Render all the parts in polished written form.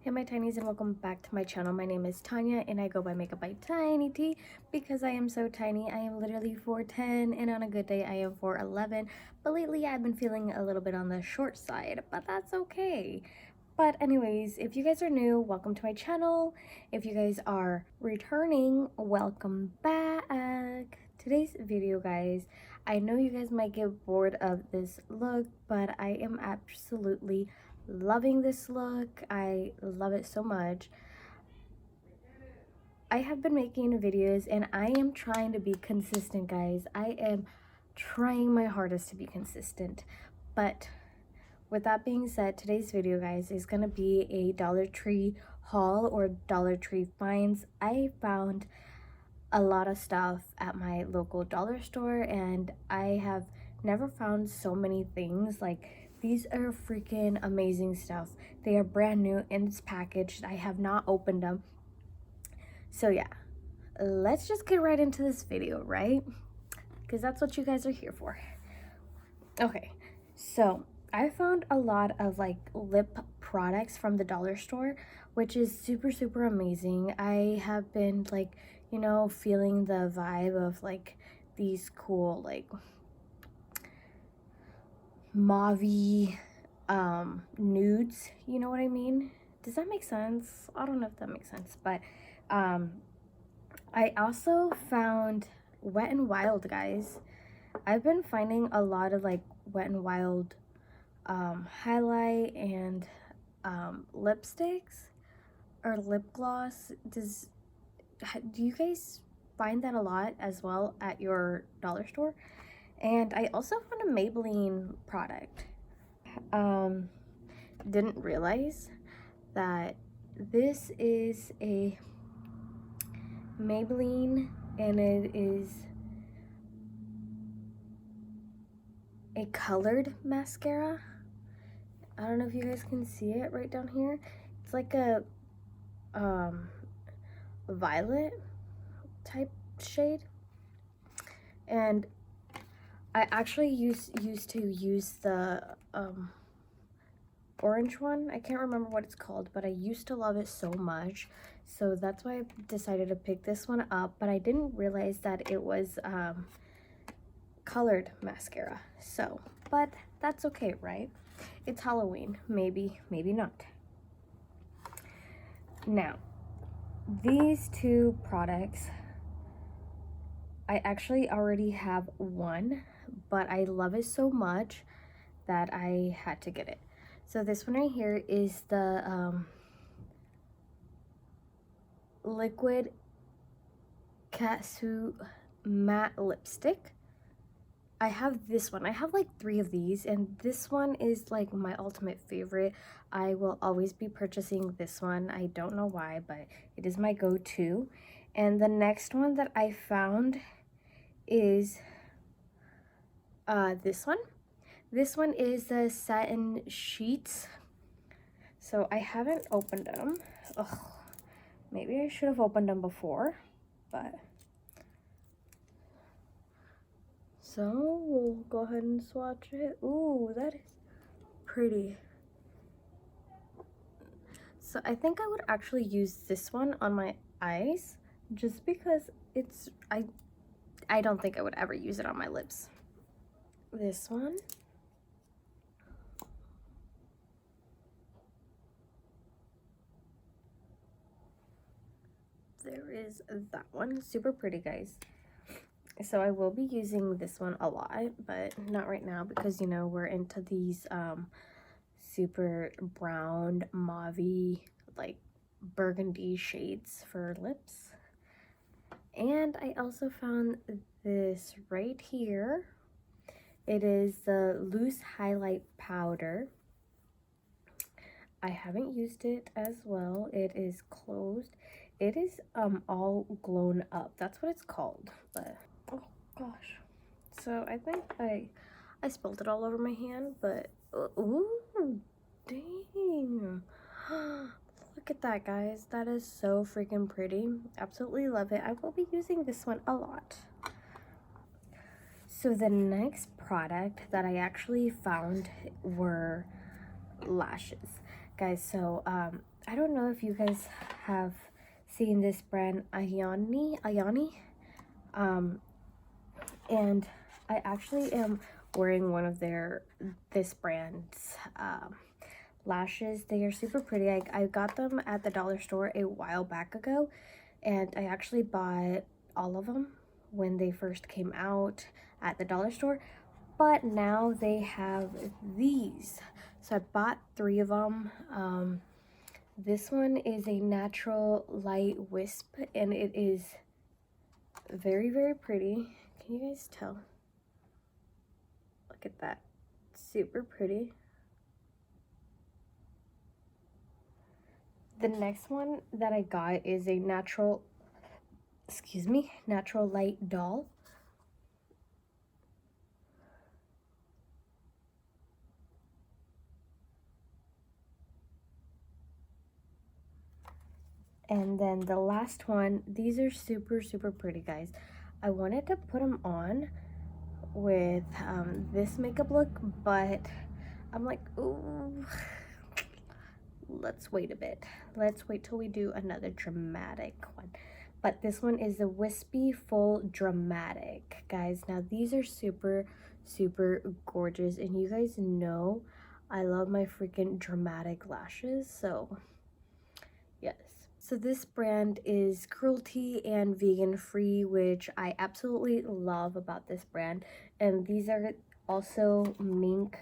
Hey my tinies, and welcome back to my channel. My name is Tanya and I go by Makeup by Tiny T because I am so tiny. I am literally 4'10", and on a good day I am 4'11", but lately I've been feeling a little bit on the short side, but that's okay. But anyways, if you guys are new, welcome to my channel. If you guys are returning, welcome back. Today's video, guys, I know you guys might get bored of this look, but I am absolutely loving this look. I love it so much. I have been making videos and I am trying to be consistent, guys. I am trying my hardest to be consistent. But with that being said, today's video, guys, is going to be a Dollar Tree haul or Dollar Tree finds. I found a lot of stuff at my local dollar store and I have never found so many things. Like, these are freaking amazing stuff. They are brand new and it's packaged. I have not opened them. So yeah, let's just get right into this video, right? Because that's what you guys are here for. Okay, so I found a lot of like lip products from the dollar store, which is super amazing. I have been like, you know, feeling the vibe of like these cool like mauve nudes, you know what I mean? Does that make sense? I don't know if that makes sense, but I also found Wet n Wild, guys. I've been finding a lot of like Wet n Wild highlight and lipsticks or lip gloss. Do you guys find that a lot as well at your dollar store? And I also found a Maybelline product. Didn't realize that this is a Maybelline and it is a colored mascara. I don't know if you guys can see it right down here. It's like a violet type shade, and I actually used to use the orange one. I can't remember what it's called, but I used to love it so much, so that's why I decided to pick this one up. But I didn't realize that it was colored mascara. So, but that's okay, right? It's Halloween. Maybe not. Now, these two products, I actually already have one, but I love it so much that I had to get it. So this one right here is the liquid Katsu matte lipstick. I have this one. I have like 3 of these, and this one is like my ultimate favorite. I will always be purchasing this one. I don't know why, but it is my go-to. And the next one that I found is this one. This one is the satin sheets. So I haven't opened them. Ugh, maybe I should have opened them before, but so we'll go ahead and swatch it. Ooh, that is pretty. So I think I would actually use this one on my eyes just because it's, I don't think I would ever use it on my lips. This one. There is that one. Super pretty, guys. So I will be using this one a lot, but not right now because, you know, we're into these super brown, mauve, like burgundy shades for lips. And I also found this right here. It is the loose highlight powder. I haven't used it as well. It is closed. It is all glown up. That's what it's called. But oh gosh. So I think I spilled it all over my hand, but ooh, dang. Look at that, guys. That is so freaking pretty. Absolutely love it. I will be using this one a lot. So the next product that I actually found were lashes, guys. So I don't know if you guys have seen this brand Ayani. And I actually am wearing one of this brand's lashes. They are super pretty. I got them at the dollar store a while back ago, and I actually bought all of them when they first came out at the dollar store, but now they have these. So I bought 3 of them. This one is a natural light wisp, and it is very, very pretty. Can you guys tell? Look at that. Super pretty. The next one that I got is a natural light doll. And then the last one, these are super, super pretty, guys. I wanted to put them on with this makeup look, but I'm like, ooh, let's wait a bit. Let's wait till we do another dramatic one. But this one is the wispy full dramatic, guys. Now these are super, super gorgeous, and you guys know I love my freaking dramatic lashes, so yes. So this brand is cruelty and vegan free, which I absolutely love about this brand. And these are also mink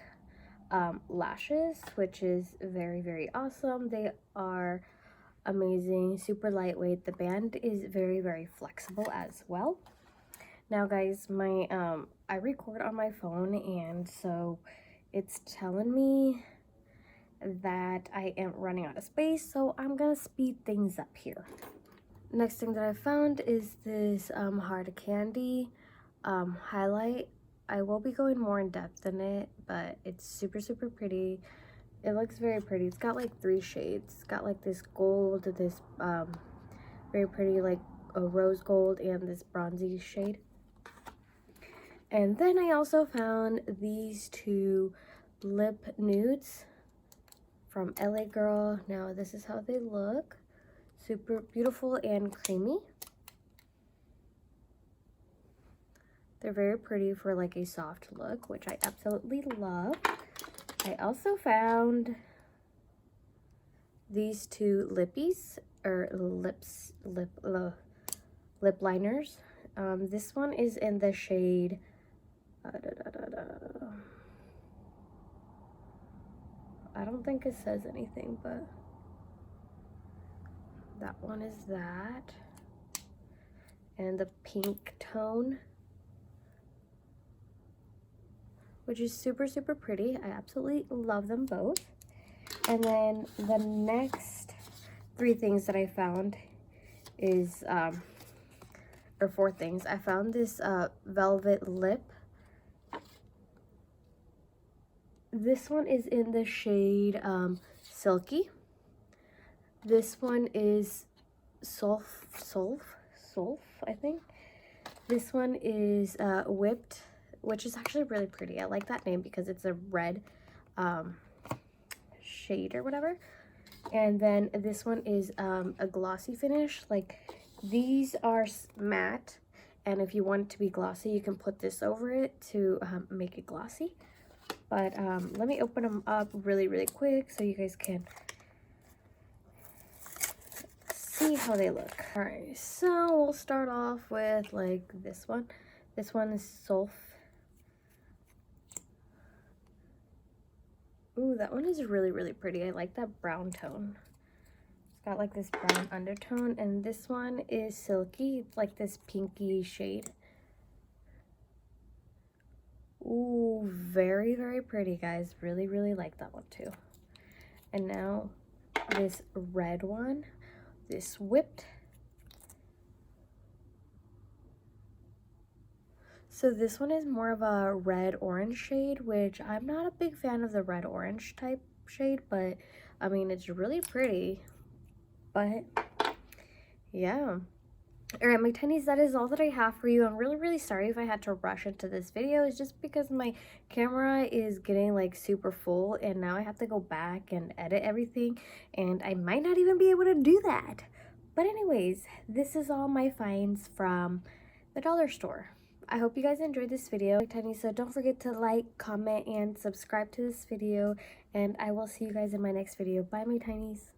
lashes, which is very, very awesome. They are amazing, super lightweight. The band is very, very flexible as well. Now guys, my I record on my phone, and so it's telling me that I am running out of space, so I'm gonna speed things up here. Next thing that I found is this hard candy highlight. I will be going more in depth in it, but it's super, super pretty. It looks very pretty. It's got like 3 shades. It's got like this gold, this very pretty like a rose gold, and this bronzy shade. And then I also found these 2 lip nudes from LA Girl. Now this is how they look. Super beautiful and creamy. They're very pretty for like a soft look, which I absolutely love. I also found these 2 lippies, or lip liners. This one is in the shade I don't think it says anything, but that one is that. And the pink tone, which is super, super pretty. I absolutely love them both. And then the next 3 things that I found is, or 4 things. I found this velvet lip. This one is in the shade Silky. This one is Sulf, I think. This one is Whipped, which is actually really pretty. I like that name because it's a red shade or whatever. And then this one is a glossy finish. Like, these are matte, and if you want it to be glossy, you can put this over it to make it glossy. But let me open them up really, really quick so you guys can see how they look. All right, so we'll start off with like this one. This one is Sulf. Ooh, that one is really, really pretty. I like that brown tone. It's got like this brown undertone. And this one is Silky. It's like this pinky shade. Ooh, very, very pretty, guys. Really, really like that one too. And now this red one, this Whipped. So this one is more of a red-orange shade, which I'm not a big fan of the red-orange type shade, but I mean, it's really pretty. But yeah. Alright, my tinies, that is all that I have for you. I'm really sorry if I had to rush into this video. It's just because my camera is getting like super full and now I have to go back and edit everything, and I might not even be able to do that. But anyways, this is all my finds from the dollar store. I hope you guys enjoyed this video, my tinies, so don't forget to like, comment, and subscribe to this video, and I will see you guys in my next video. Bye, my tinies.